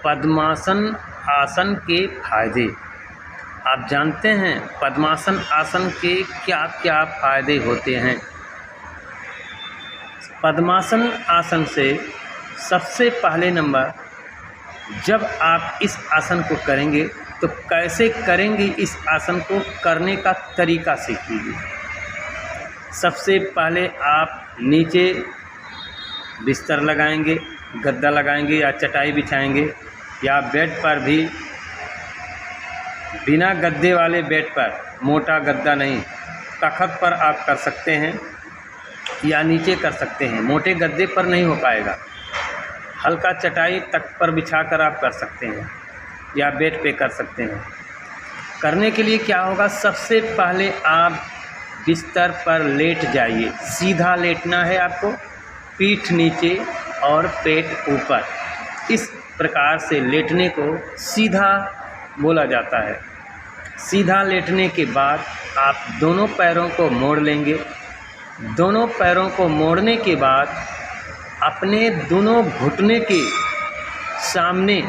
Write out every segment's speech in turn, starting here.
पद्मासन आसन के फायदे। आप जानते हैं पद्मासन आसन के क्या क्या फायदे होते हैं। पद्मासन आसन से सबसे पहले नंबर, जब आप इस आसन को करेंगे तो कैसे करेंगे, इस आसन को करने का तरीका सीखिए। सबसे पहले आप नीचे बिस्तर लगाएंगे, गद्दा लगाएंगे या चटाई बिछाएंगे, या बेड पर भी बिना गद्दे वाले बेड पर, मोटा गद्दा नहीं, तख्त पर आप कर सकते हैं या नीचे कर सकते हैं। मोटे गद्दे पर नहीं हो पाएगा, हल्का चटाई तख्त पर बिछाकर आप कर सकते हैं या बेड पे कर सकते हैं। करने के लिए क्या होगा, सबसे पहले आप बिस्तर पर लेट जाइए। सीधा लेटना है आपको, पीठ नीचे और पेट ऊपर। इस प्रकार से लेटने को सीधा बोला जाता है। सीधा लेटने के बाद आप दोनों पैरों को मोड़ लेंगे। दोनों पैरों को मोड़ने के बाद अपने दोनों घुटने के सामने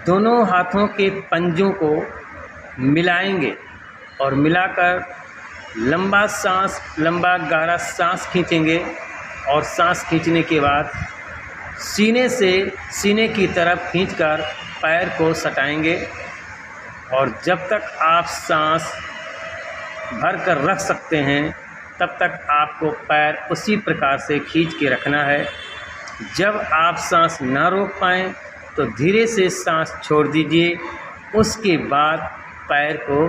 दोनों हाथों के पंजों को मिलाएंगे और मिलाकर लंबा गहरा सांस खींचेंगे। और सांस खींचने के बाद सीने की तरफ खींचकर पैर को सटाएंगे। और जब तक आप सांस भर कर रख सकते हैं तब तक आपको पैर उसी प्रकार से खींच के रखना है। जब आप सांस ना रोक पाएँ तो धीरे से सांस छोड़ दीजिए। उसके बाद पैर को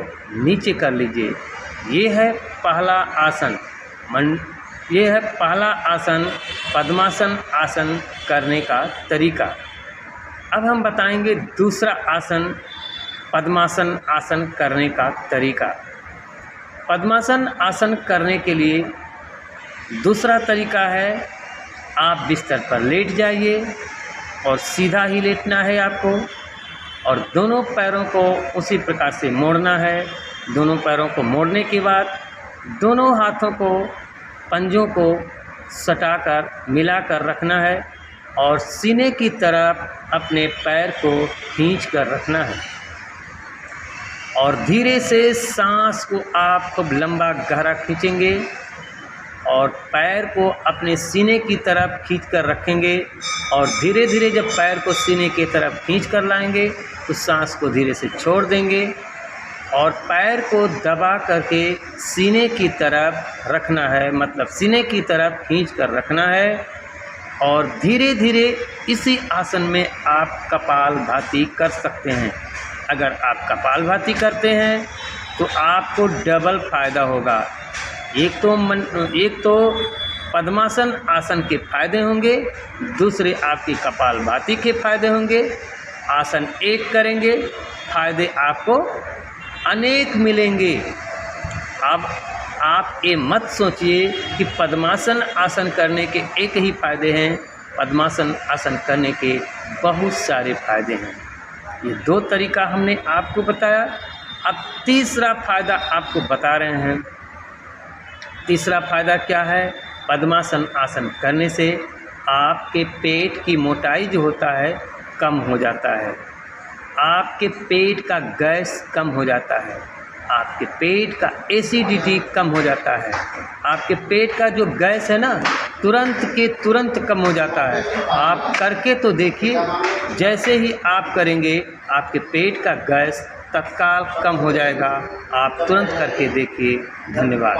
नीचे कर लीजिए। ये है पहला आसन, पद्मासन आसन करने का तरीका। अब हम बताएंगे दूसरा आसन, पद्मासन आसन करने का तरीका। पद्मासन आसन करने के लिए दूसरा तरीका है, आप बिस्तर पर लेट जाइए और सीधा ही लेटना है आपको, और दोनों पैरों को उसी प्रकार से मोड़ना है। दोनों पैरों को मोड़ने के बाद दोनों हाथों को, पंजों को सटाकर मिलाकर रखना है और सीने की तरफ अपने पैर को खींच कर रखना है। और धीरे से सांस को आप खूब लंबा गहरा खींचेंगे और पैर को अपने सीने की तरफ खींच कर रखेंगे। और धीरे धीरे जब पैर को सीने की तरफ खींच कर लाएंगे तो सांस को धीरे से छोड़ देंगे और पैर को दबा करके सीने की तरफ रखना है, मतलब सीने की तरफ खींच कर रखना है। और धीरे धीरे इसी आसन में आप कपालभाति कर सकते हैं। अगर आप कपालभाति करते हैं तो आपको डबल फ़ायदा होगा। एक तो पद्मासन आसन के फ़ायदे होंगे, दूसरे आपकी कपालभाति के फ़ायदे होंगे। आसन एक करेंगे, फ़ायदे आपको अनेक मिलेंगे। अब आप ये मत सोचिए कि पद्मासन आसन करने के एक ही फ़ायदे हैं। पद्मासन आसन करने के बहुत सारे फ़ायदे हैं। ये दो तरीका हमने आपको बताया। अब तीसरा फ़ायदा आपको बता रहे हैं। तीसरा फ़ायदा क्या है, पद्मासन आसन करने से आपके पेट की मोटाई जो होता है कम हो जाता है। आपके पेट का गैस कम हो जाता है। आपके पेट का एसिडिटी कम हो जाता है। आपके पेट का जो गैस है ना, तुरंत कम हो जाता है। आप करके तो देखिए, जैसे ही आप करेंगे आपके पेट का गैस तत्काल कम हो जाएगा। आप तुरंत करके देखिए। धन्यवाद।